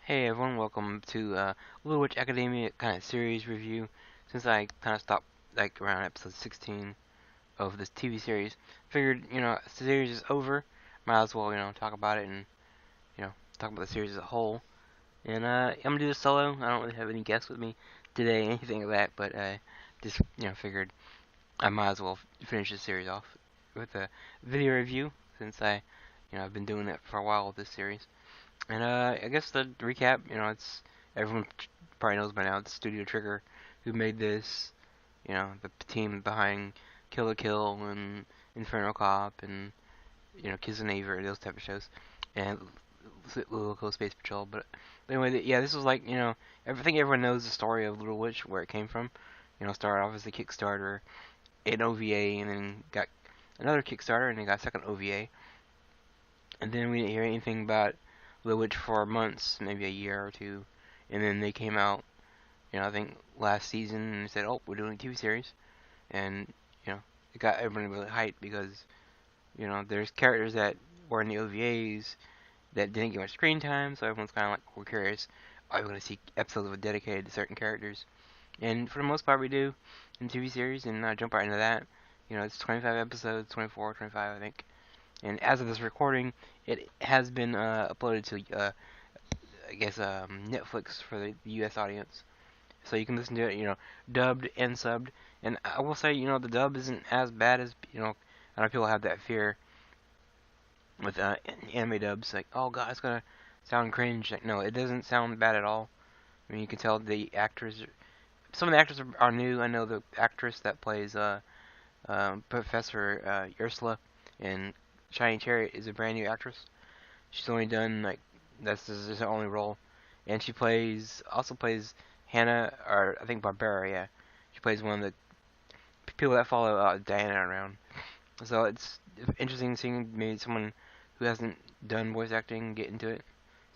Hey everyone, welcome to Little Witch Academia kind of series review. Since I kind of stopped like around episode 16 of this TV series, figured the series is over, might as well talk about it and talk about the series as a whole. And I'm gonna do this solo. I don't really have any guests with me today, anything like that, but just figured I might as well finish this series off with a video review since I've been doing it for a while with this series. And I guess the recap, it's everyone probably knows by now. It's Studio Trigger who made this. The team behind Kill la Kill and Inferno Cop and Kids and Avery, those type of shows, and Little Coast Space Patrol. But anyway, yeah, this was like I think everyone knows the story of Little Witch, where it came from. Started off as a Kickstarter, an OVA, and then got another Kickstarter, and then got a second OVA. And then we didn't hear anything about Little Witch for months, maybe a year or two, and then they came out, I think last season and said, "Oh, we're doing a TV series," and it got everybody really hyped because there's characters that were in the OVAs that didn't get much screen time, so everyone's kind of like, we're curious, are we going to see episodes dedicated to certain characters? And for the most part, we do in TV series, and I jump right into that. It's 25 episodes, 24, 25, I think. And as of this recording, it has been uploaded to, I guess, Netflix for the U.S. audience. So you can listen to it, dubbed and subbed. And I will say, the dub isn't as bad as, I know people have that fear with anime dubs, like, oh god, it's gonna sound cringe. Like, no, it doesn't sound bad at all. I mean, you can tell the actors, some of the actors are new. I know the actress that plays Professor Ursula in Shining Chariot is a brand new actress. She's only done like this is her only role, and she also plays Hannah, or I think Barbara. Yeah, she plays one of the people that follow Diana around. So it's interesting seeing maybe someone who hasn't done voice acting get into it.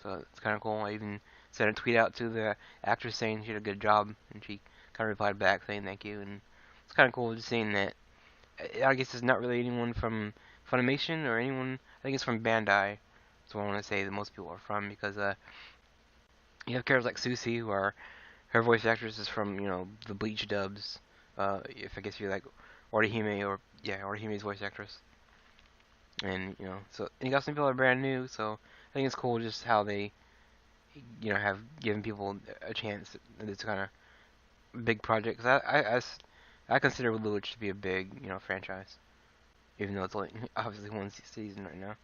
So it's kind of cool. I even sent a tweet out to the actress saying she did a good job, and she kind of replied back saying thank you. And it's kind of cool just seeing that. I guess it's not really anyone from Funimation or anyone. I think it's from Bandai. That's what I want to say that most people are from because you have characters like Susie, who are her voice actress is from the Bleach dubs. If I guess you like Orihime or yeah Orihime's voice actress, and and you got some people that are brand new. So I think it's cool just how they have given people a chance. It's kind of big project. 'Cause I consider Little Witch to be a big franchise, even though it's only obviously one season right now.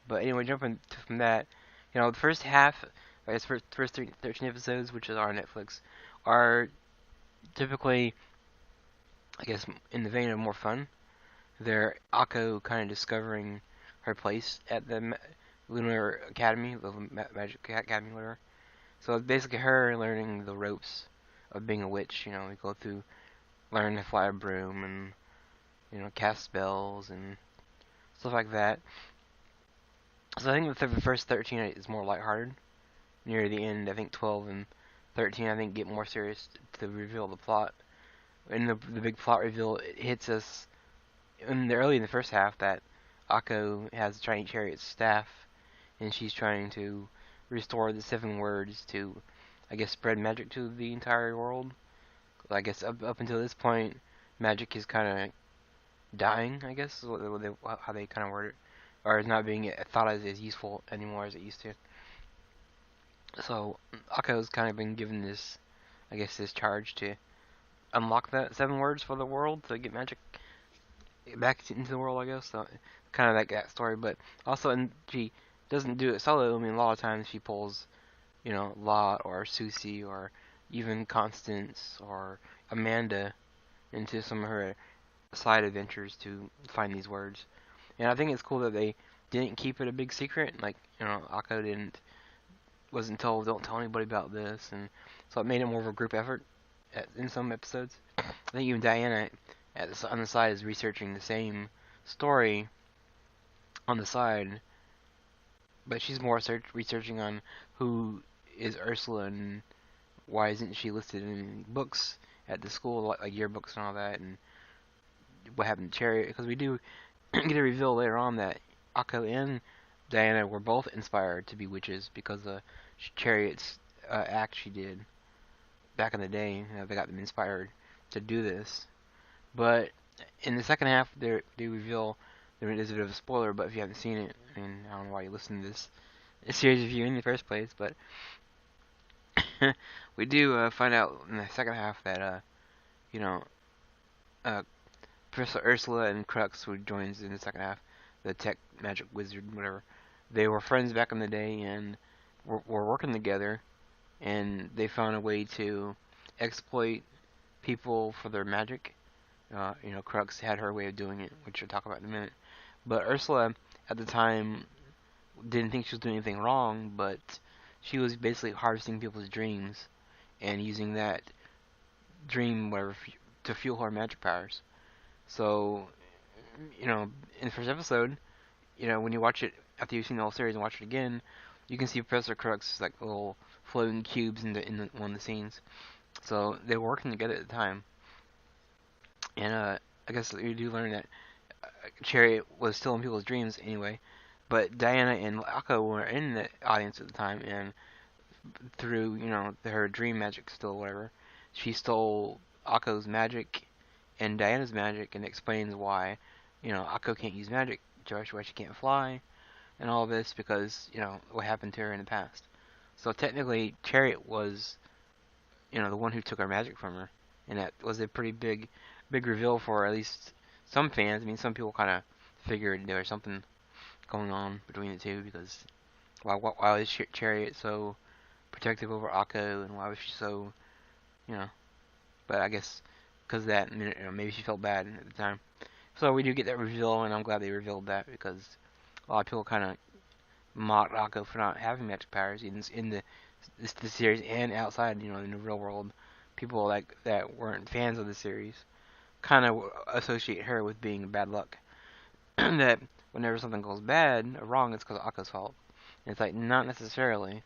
But anyway, jumping from that, the first half, I guess first 13 episodes, which are on Netflix, are typically, I guess, in the vein of more fun. They're Akko kind of discovering her place at the Lunar Academy, the Magic Academy, whatever. So it's basically her learning the ropes of being a witch. We go through learn to fly a broom and cast spells and stuff like that. So I think the first 13 is more lighthearted. Near the end, I think 12 and 13, I think, get more serious to reveal the plot. And the big plot reveal, it hits us early in the first half that Akko has a Shining Chariot's staff, and she's trying to restore the 7 words to, I guess, spread magic to the entire world. I guess up until this point, magic is kind of dying, I guess, is how they kind of word it, or is not being thought as useful anymore as it used to. So Akko's kind of been given this, I guess, this charge to unlock that 7 words for the world to get magic back into the world, I guess. So kind of like that story, but also, and she doesn't do it solo. I mean, a lot of times she pulls, Lot or Susie or even Constance or Amanda into some of her side adventures to find these words. And I think it's cool that they didn't keep it a big secret. Like, Akko wasn't told, don't tell anybody about this, and so it made it more of a group effort in some episodes. I think even Diana on the side is researching the same story on the side, but she's more researching on who is Ursula and why isn't she listed in books at the school, like yearbooks and all that, and what happened to Chariot, because we do get a reveal later on that Akko and Diana were both inspired to be witches because Chariot's act she did back in the day. They got them inspired to do this. But in the second half, they reveal there is a bit of a spoiler. But if you haven't seen it, and I don't know why you listen to this series review in the first place, but we do find out in the second half that you know uh, Professor Ursula and Crux, who joins in the second half, the tech magic wizard, whatever. They were friends back in the day and were working together, and they found a way to exploit people for their magic. Crux had her way of doing it, which we'll talk about in a minute. But Ursula, at the time, didn't think she was doing anything wrong, but she was basically harvesting people's dreams and using that dream, whatever, to fuel her magic powers. So, in the first episode, when you watch it after you've seen the whole series and watch it again, you can see Professor Crux like little floating cubes in one of the scenes. So they were working together at the time, and I guess you do learn that Chariot was still in people's dreams anyway. But Diana and Akko were in the audience at the time, and through her dream magic still, whatever, she stole Akko's magic and Diana's magic, and explains why Akko can't use magic, why she can't fly, and all this because what happened to her in the past. So technically, Chariot was the one who took her magic from her, and that was a pretty big reveal for at least some fans. I mean, some people kind of figured there was something going on between the two because why was Chariot so protective over Akko, and why was she so But I guess because of that, maybe she felt bad at the time. So we do get that reveal, and I'm glad they revealed that because a lot of people kind of mocked Akko for not having magic powers in the series and outside, in the real world. People like that weren't fans of the series kind of associate her with being bad luck. That whenever something goes bad or wrong, it's because of Akko's fault. And it's like, not necessarily.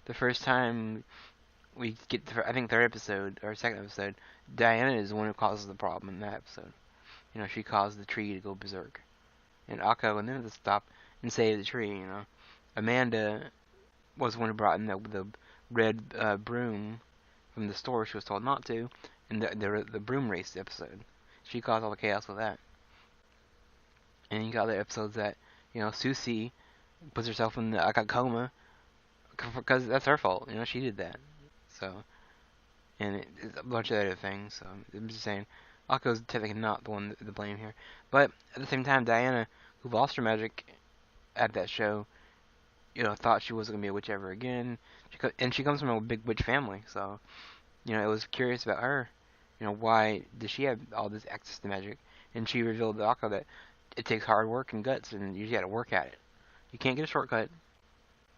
The first time we get to, I think, third episode or second episode, Diana is the one who causes the problem in that episode. She caused the tree to go berserk, and Akko and them to stop and save the tree. Amanda was the one who brought in the red broom from the store. She was told not to, and the broom race episode. She caused all the chaos with that. And you got other episodes that Susie puts herself in the coma because that's her fault. She did that. So, and it's a bunch of other things. So I'm just saying, Akko's technically not the one to blame here. But at the same time, Diana, who lost her magic at that show, thought she wasn't gonna be a witch ever again. She comes from a big witch family, so it was curious about her. Why does she have all this access to magic? And she revealed to Akko that it takes hard work and guts, and you just got to work at it. You can't get a shortcut.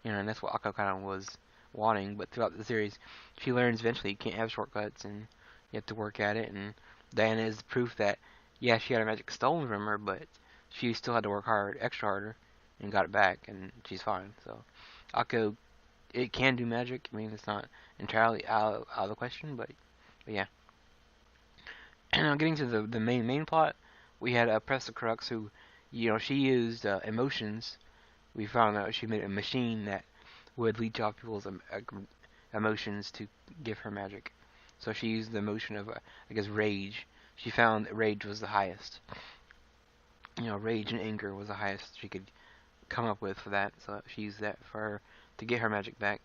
And that's what Akko kind of was wanting. But throughout the series, she learns eventually you can't have shortcuts, and you have to work at it. And Diana is proof that, yeah, she had her magic stolen from her, but she still had to work hard, extra harder, and got it back, and she's fine. So Akko, it can do magic. I mean, it's not entirely out of the question, but yeah. And now getting to the main plot, we had Professor Crux, who, she used emotions. We found out she made a machine that would leech off people's emotions to give her magic. So she used the emotion of, I guess, rage. She found that rage was the highest. Rage and anger was the highest she could come up with for that. So she used that for her to get her magic back.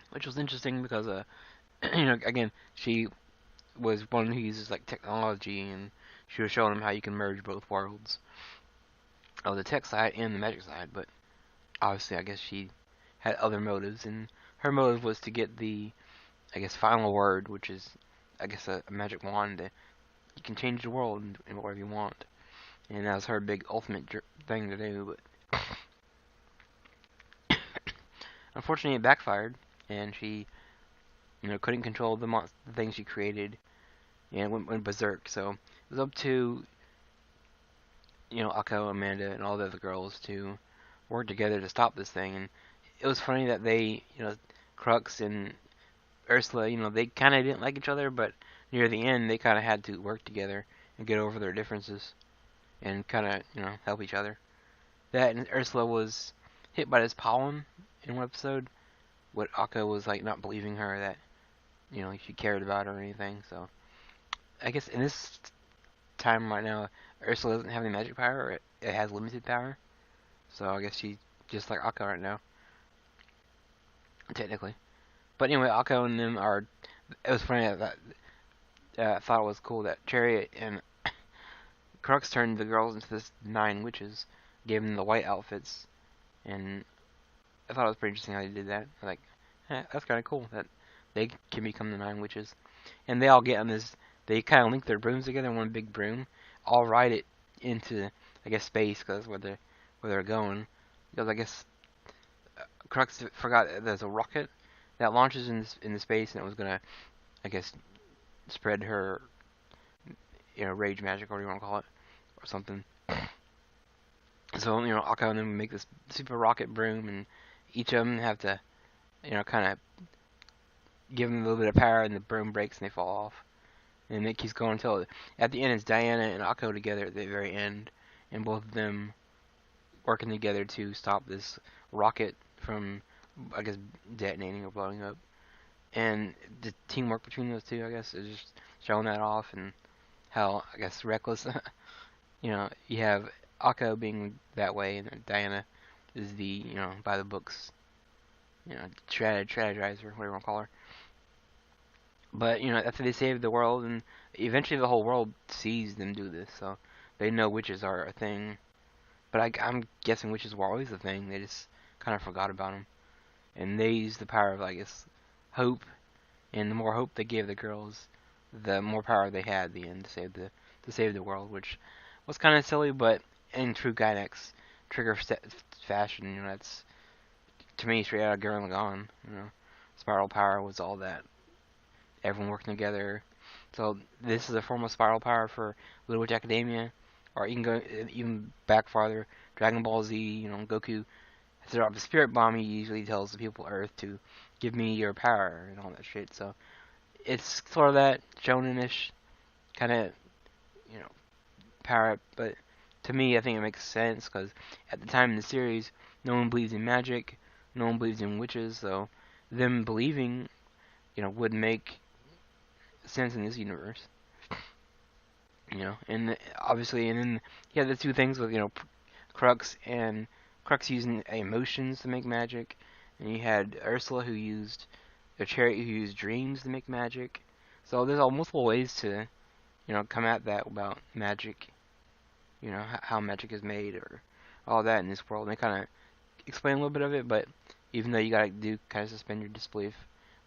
Which was interesting because, again, she was one who uses like technology, and she was showing them how you can merge both worlds of the tech side and the magic side. But obviously, I guess she had other motives, and her motive was to get the, I guess, final word, which is, I guess, a magic wand. You can change the world in whatever you want, and that was her big ultimate thing to do. But unfortunately, it backfired, and she, couldn't control the things she created, and went berserk. So it was up to, Akko, Amanda, and all the other girls to work together to stop this thing. And it was funny that they, Crux and Ursula, they kind of didn't like each other, but near the end, they kind of had to work together and get over their differences and kind of, help each other. that and Ursula was hit by this pollen in one episode. What Akko was like not believing her that she cared about her or anything. So I guess in this time right now, Ursula doesn't have any magic power. It has limited power. So I guess she's just like Akko right now, technically. But anyway, Akko and them are. It was funny that I thought it was cool that Chariot and Crux turned the girls into this 9 witches, gave them the white outfits, and I thought it was pretty interesting how they did that. Like, that's kind of cool that they can become the 9 witches, and they all get on this. They kind of link their brooms together in one big broom, all ride it into I guess space because where they're going. Because I guess Crux forgot that there's a rocket that launches in the space, and it was gonna I guess spread her rage magic or whatever you want to call it or something. So Akko and them make this super rocket broom, and each of them have to kind of give them a little bit of power, and the broom breaks and they fall off. And it keeps going until at the end it's Diana and Akko together at the very end, and both of them working together to stop this rocket from I guess detonating or blowing up. And the teamwork between those two, I guess, is just showing that off, and how I guess reckless. You have Akko being that way, and Diana is the by the books, strategizer, whatever you want to call her. But after they save the world, and eventually the whole world sees them do this, so they know witches are a thing. But I'm guessing witches were always a thing. They just kind of forgot about them, and they used the power of I guess hope, and the more hope they gave the girls, the more power they had at the end to save the world, which was kind of silly, but in true Gynex trigger fashion, that's to me straight out of Gurren Lagann. Spiral power was all that. Everyone working together. So this is a form of spiral power for Little Witch Academia, or you can go even back farther. Dragon Ball Z, Goku has dropped a spirit bomb. He usually tells the people of Earth to give me your power and all that shit. So it's sort of that shonen-ish kind of power, but to me, I think it makes sense because at the time in the series, no one believes in magic, no one believes in witches, so them believing, would make sense in this universe. And obviously, and then you have the two things with Crux using emotions to make magic, and you had Ursula who used a Chariot who used dreams to make magic. So there's all multiple ways to come at that about magic. How magic is made or all that in this world. And they kind of explain a little bit of it, but even though you gotta do kind of suspend your disbelief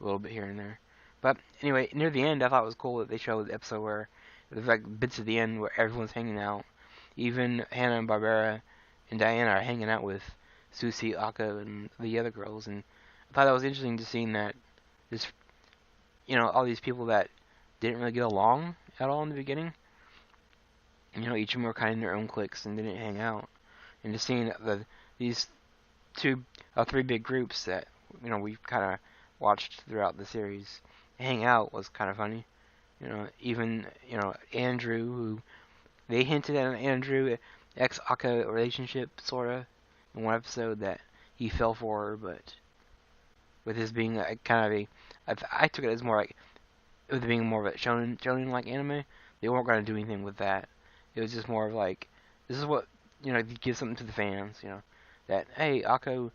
a little bit here and there. But anyway, near the end, I thought it was cool that they showed the episode where there's like bits at the end where everyone's hanging out. Even Hannah and Barbara and Diana are hanging out with Susie, Akko, and the other girls, and I thought that was interesting to seeing that this, all these people that didn't really get along at all in the beginning. Each of them were kind of in their own cliques and didn't hang out. And just seeing these three big groups that we kind of watched throughout the series hang out was kind of funny. Even Andrew, who they hinted at an Andrew ex-Akko relationship sorta in one episode that he fell for her, but with his being kind of I took it as more like with it being more of a shonen like anime, they weren't going to do anything with that. It was just more of like, this is what, give something to the fans, that, hey, Akko,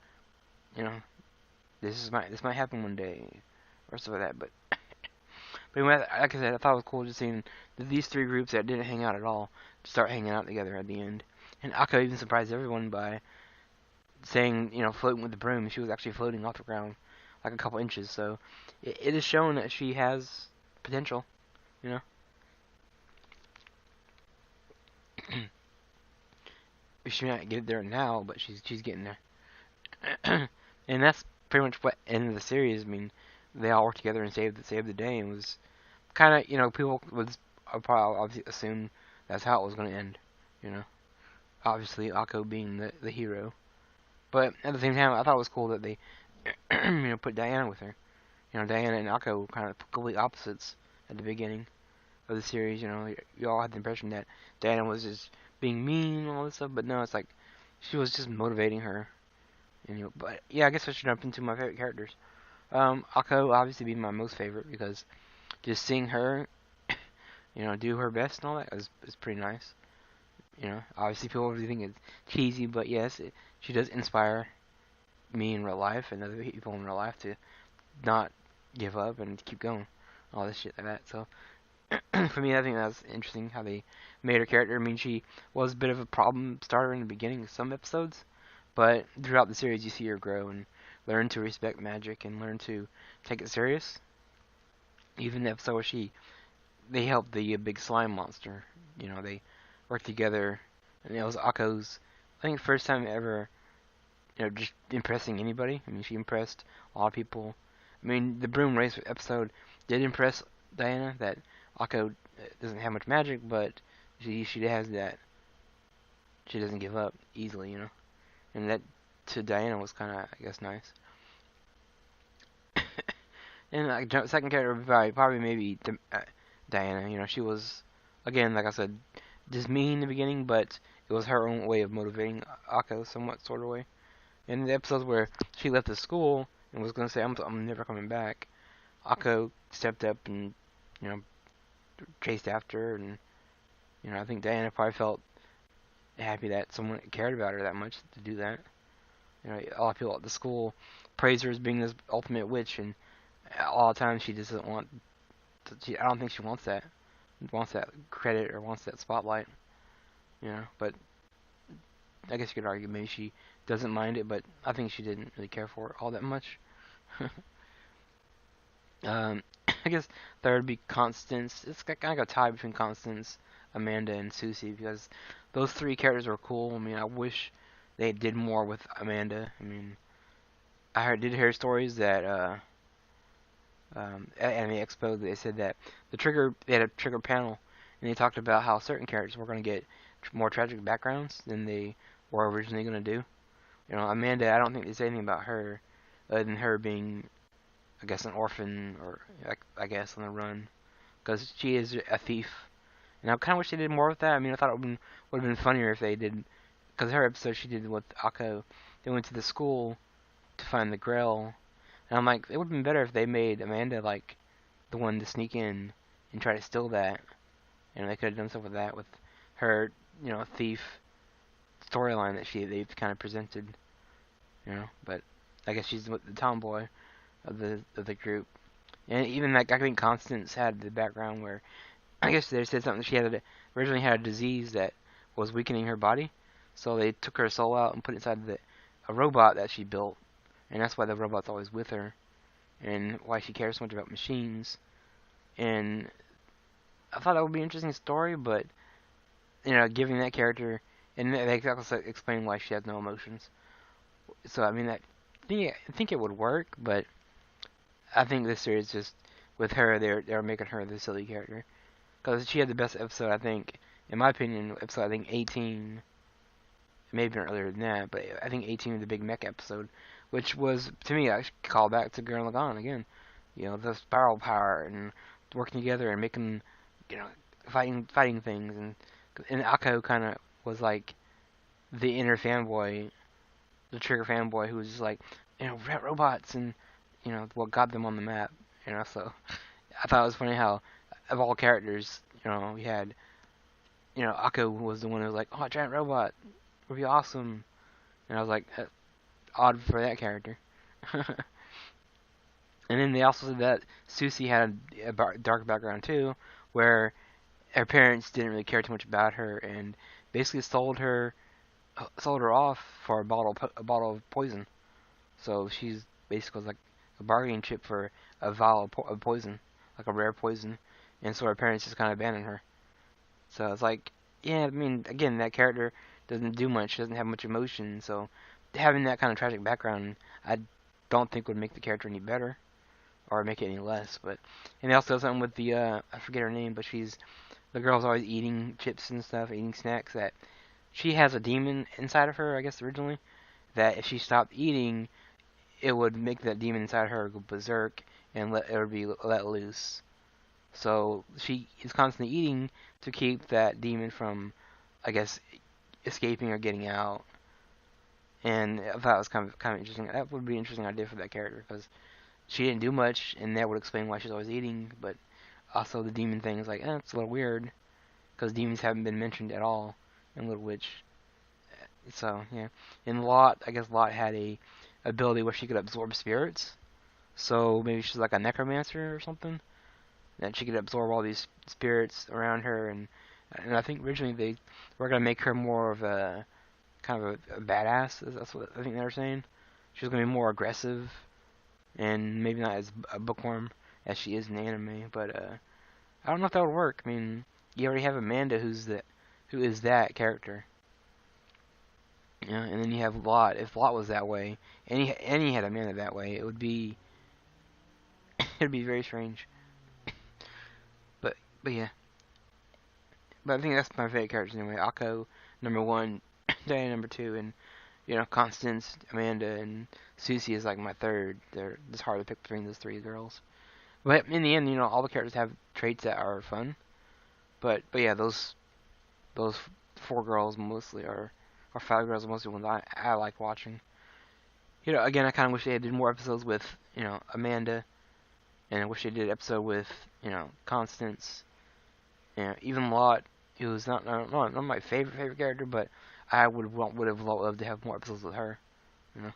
this might happen one day, or stuff like that, but anyway, like I said, I thought it was cool just seeing these three groups that didn't hang out at all start hanging out together at the end. And Akko even surprised everyone by saying, floating with the broom. She was actually floating off the ground like a couple inches, so it is showing that she has potential, She might not get there now, but she's getting there. And that's pretty much what ended the series. I mean, they all worked together and saved the day, and was kind of people would probably obviously assume that's how it was going to end. Obviously Akko being the hero, but at the same time, I thought it was cool that they put Diana with her. Diana and Akko kind of complete opposites at the beginning of the series. You all had the impression that Diana was just being mean and all this stuff, but no, it's like she was just motivating her. And, but yeah, I guess I should jump into my favorite characters. Akko obviously being my most favorite because just seeing her, do her best and all that is pretty nice. Obviously people really think it's cheesy, but yes, she does inspire me in real life and other people in real life to not give up and keep going, all this shit like that. So for me, I think that's interesting how they made her character. I mean, she was a bit of a problem starter in the beginning of some episodes, but throughout the series, you see her grow and learn to respect magic and learn to take it serious. Even the episode where they helped the big slime monster. They worked together, and it was Akko's, I think, first time ever, just impressing anybody. I mean, she impressed a lot of people. I mean, the broom race episode did impress Diana, that Akko doesn't have much magic, but she has that. She doesn't give up easily. And that to Diana was kind of, I guess, nice. And like second character would be probably maybe Diana. She was, again, like I said, just mean in the beginning, but it was her own way of motivating Akko, somewhat sort of way. In the episodes where she left the school and was gonna say, I'm never coming back," Akko stepped up and chased after her, and I think Diana probably felt happy that someone cared about her that much to do that. A lot of people at the school praise her as being this ultimate witch, and all the time she just doesn't want. I don't think she wants that. Wants that credit or wants that spotlight. But I guess you could argue maybe she doesn't mind it, but I think she didn't really care for it all that much. I guess third would be Constance. It's kind of a tie between Constance, Amanda, and Susie because those three characters were cool. I mean, I wish they did more with Amanda. I mean, did hear stories that at Anime Expo they said that they had a trigger panel and they talked about how certain characters were going to get more tragic backgrounds than they were originally going to do. Amanda, I don't think they say anything about her other than her being, I guess, an orphan or I guess on the run because she is a thief. And I kind of wish they did more with that. I mean, I thought it would have been funnier if they did, because her episode she did with Akko, they went to the school to find the Grail, and I'm like, it would have been better if they made Amanda like the one to sneak in and try to steal that, and they could have done stuff with that with her, thief storyline that they've kind of presented, But I guess she's the tomboy of the group, and even like I think Constance had the background where I guess they said something. She originally had a disease that was weakening her body, so they took her soul out and put it inside a robot that she built, and that's why the robot's always with her, and why she cares so much about machines. And I thought that would be an interesting story, but giving that character, and they also explain why she has no emotions. So I mean, I think it would work, but I think this series just with her, they're making her the silly character. Because she had the best episode, I think, in my opinion, episode, I think, 18. It may have been earlier than that, but I think 18 was the Big Mech episode, which was, to me, I call back to Gurren Lagann again. The spiral power and working together and making, fighting things. And Akko kind of was like the inner fanboy, the trigger fanboy who was just like, robots and, what got them on the map. So I thought it was funny how of all characters, we had, Akko was the one who was like, oh, a giant robot would be awesome. And I was like, odd for that character. And then they also said that Susie had a dark background too, where her parents didn't really care too much about her and basically sold her off for a bottle of poison. So she's basically like a bargaining chip for a vial of poison, like a rare poison. And so her parents just kind of abandoned her. So it's like, yeah, I mean, again, that character doesn't do much, doesn't have much emotion, so having that kind of tragic background, I don't think would make the character any better, or make it any less, and they also have something with I forget her name, but the girl's always eating chips and stuff, eating snacks, that she has a demon inside of her, I guess, originally, that if she stopped eating, it would make that demon inside her go berserk, and it would be let loose. So she is constantly eating to keep that demon from, I guess, escaping or getting out. And I thought it was kind of interesting. That would be an interesting idea for that character because she didn't do much, and that would explain why she's always eating. But also the demon thing is like, it's a little weird because demons haven't been mentioned at all in Little Witch. So yeah, and Lot, I guess Lot had a ability where she could absorb spirits. So maybe she's like a necromancer or something. That she could absorb all these spirits around her, and I think originally they were gonna make her more of a kind of a badass. That's what I think they were saying. She was gonna be more aggressive and maybe not as a bookworm as she is in the anime. But I don't know if that would work. I mean, you already have Amanda, who is that character. Yeah, and then you have Lot. If Lot was that way, and he had Amanda that way, it would be it'd be very strange. But yeah, but I think that's my favorite characters anyway. Akko, number one, Diana number two, and Constance, Amanda, and Susie is like my third. It's hard to pick between those three girls. But in the end, all the characters have traits that are fun. But yeah, those four girls mostly or five girls are mostly ones I like watching. Again, I kind of wish they did more episodes with Amanda, and I wish they did an episode with Constance. Even Lot, who's not my favorite character, but I would have loved to have more episodes with her. You know.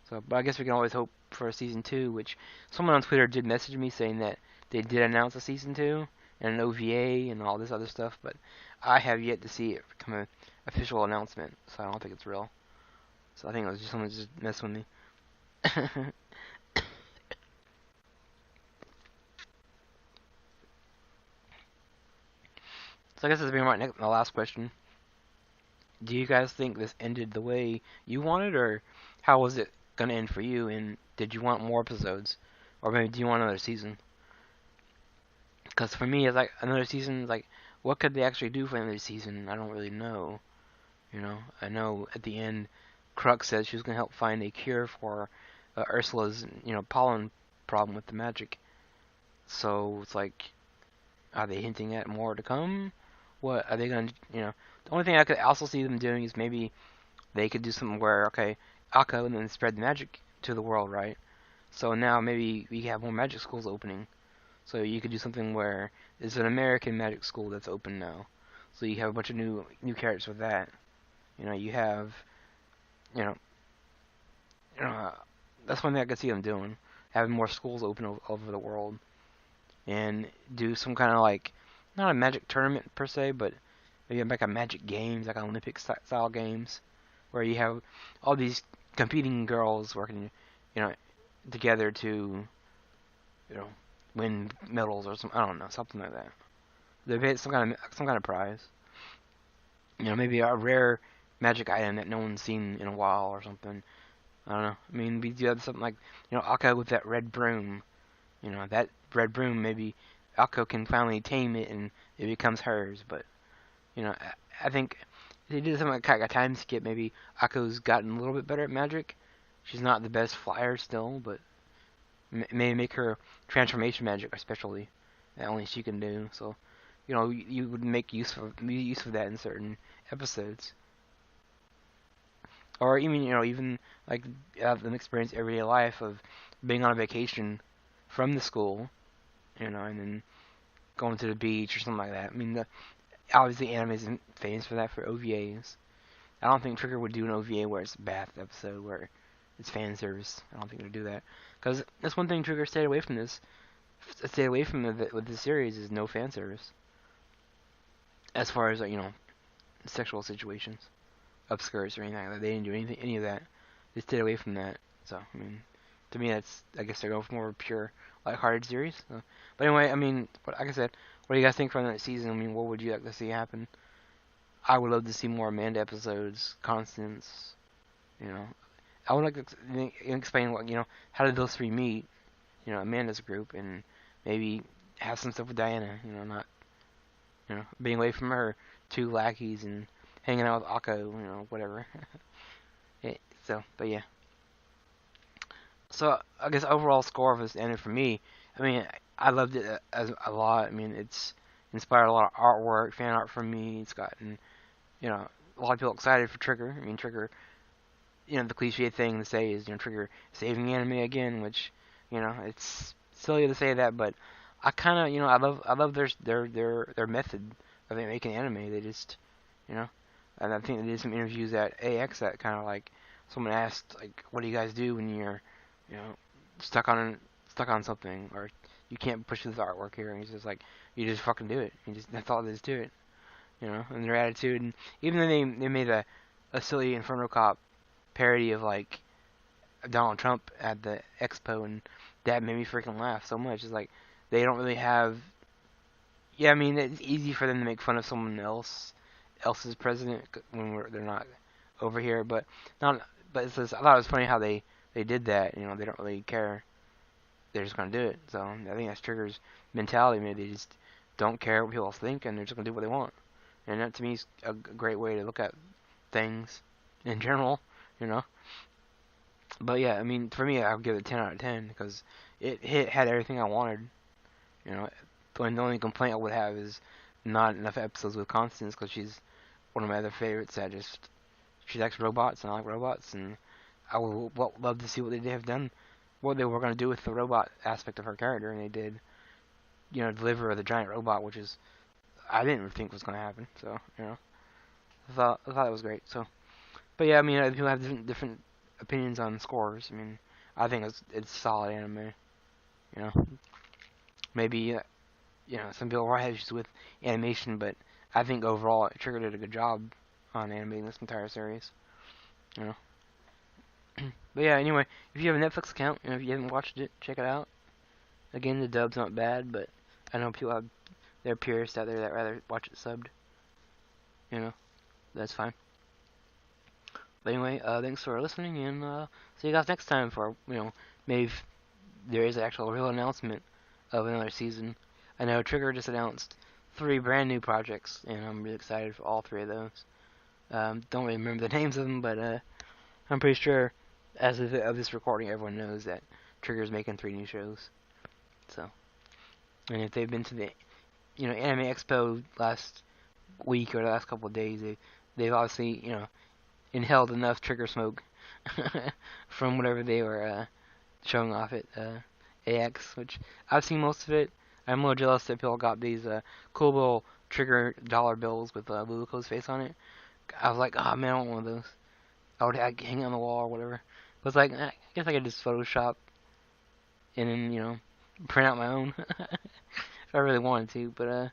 So, but I guess we can always hope for a season 2, which someone on Twitter did message me saying that they did announce a season 2 and an OVA and all this other stuff, but I have yet to see it become an official announcement, so I don't think it's real. So I think it was just someone just messing with me. So I guess this will be my last question. Do you guys think this ended the way you wanted, or how was it gonna end for you? And did you want more episodes, or maybe do you want another season? Because for me, it's like another season. Like, what could they actually do for another season? I don't really know. I know at the end, Crux said she was gonna help find a cure for Ursula's pollen problem with the magic. So it's like, are they hinting at more to come? What are they gonna? The only thing I could also see them doing is maybe they could do something where, okay, Akko and then spread the magic to the world, right? So now maybe we have more magic schools opening. So you could do something where there's an American magic school that's open now. So you have a bunch of new characters with that. You have, you know, that's one thing I could see them doing, having more schools open all over the world, and do some kind of like, not a magic tournament per se, but maybe like a magic games, like Olympic style games, where you have all these competing girls working, together to, you know, win medals or some, I don't know, something like that. They get some kind of prize. Maybe a rare magic item that no one's seen in a while or something. I don't know. I mean, we do have something like, Akko with that red broom. That red broom, maybe Akko can finally tame it and it becomes hers. But, I think if they did something like a time skip, maybe Akko's gotten a little bit better at magic. She's not the best flyer still, but maybe make her transformation magic a specialty that only she can do. So, you would make use of that in certain episodes, or even like have an experience everyday life of being on a vacation from the school, and then going to the beach or something like that. I mean, obviously anime isn't famous for that for OVAs. I don't think Trigger would do an OVA where it's a bath episode where it's fan service. I don't think they'd do that, because that's one thing Trigger stayed away from this. Stayed away from with this series is no fan service. As far as sexual situations, upskirts or anything like that, they didn't do any of that. They stayed away from that. So I mean, to me, I guess they're going for more pure, lighthearted series. So. But anyway, I mean, like I said, what do you guys think from that season? I mean, what would you like to see happen? I would love to see more Amanda episodes, Constance. I would like to explain what how did those three meet? Amanda's group, and maybe have some stuff with Diana. Not being away from her two lackeys and hanging out with Akko. Whatever. But yeah. So I guess overall score of this ended for me. I mean, I loved it as a lot. I mean, it's inspired a lot of artwork, fan art from me. It's gotten a lot of people excited for Trigger. I mean, Trigger the cliche thing to say is, Trigger saving anime again, which, it's silly to say that, but I kind of, I love their method of making anime. They just, you know, and I think they did some interviews at AX that kind of like someone asked like, what do you guys do when you're, you know, stuck on stuck on something, or you can't push this artwork here, and he's just like, you just fucking do it. You just that's all there is to it, and their attitude. And even though they made a silly Inferno Cop parody of like Donald Trump at the expo, and that made me freaking laugh so much. It's like they don't really have. Yeah, I mean it's easy for them to make fun of someone else's president when they're not over here, but not. But it's just, I thought it was funny how they did that. They don't really care. They're just gonna do it. So I think that's Trigger's mentality. Maybe they just don't care what people else think, and they're just gonna do what they want. And that to me is a great way to look at things in general. You know. But yeah, I mean, for me, I'll give it 10 out of 10 because it had everything I wanted. You know, the only complaint I would have is not enough episodes with Constance because she's one of my other favorites. She likes robots and I like robots, and I would love to see what they have done, what they were going to do with the robot aspect of her character, and they did. Deliver the giant robot, which is I didn't think was going to happen. So I thought it was great. So, but yeah, I mean, people have different opinions on scores. I mean, I think it's solid anime. You know, maybe some people have issues with animation, but I think overall Trigger did a good job on animating this entire series. You know, but yeah. Anyway, if you have a Netflix account, if you haven't watched it, check it out. Again, the dub's not bad, but I know people have their purists out there that rather watch it subbed. You know, that's fine. But anyway, thanks for listening, and see you guys next time for, maybe if there is an actual real announcement of another season. I know Trigger just announced 3 brand new projects, and I'm really excited for all 3 of those. Don't really remember the names of them, but I'm pretty sure as of this recording, everyone knows that Trigger's making 3 new shows. So, and if they've been to the, Anime Expo last week or the last couple of days, they've obviously, inhaled enough Trigger smoke from whatever they were showing off at AX, which I've seen most of it. I'm a little jealous that people got these cool little Trigger dollar bills with Luluco's face on it. I was like, oh man, I want one of those. I'd hang it on the wall or whatever. But it's like, I guess I could just Photoshop and then, print out my own if I really wanted to. But,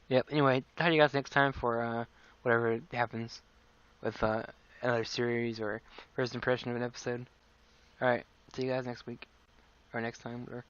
yep, anyway, talk to you guys next time for whatever happens with another series or first impression of an episode. Alright, see you guys next week. Or next time, whatever.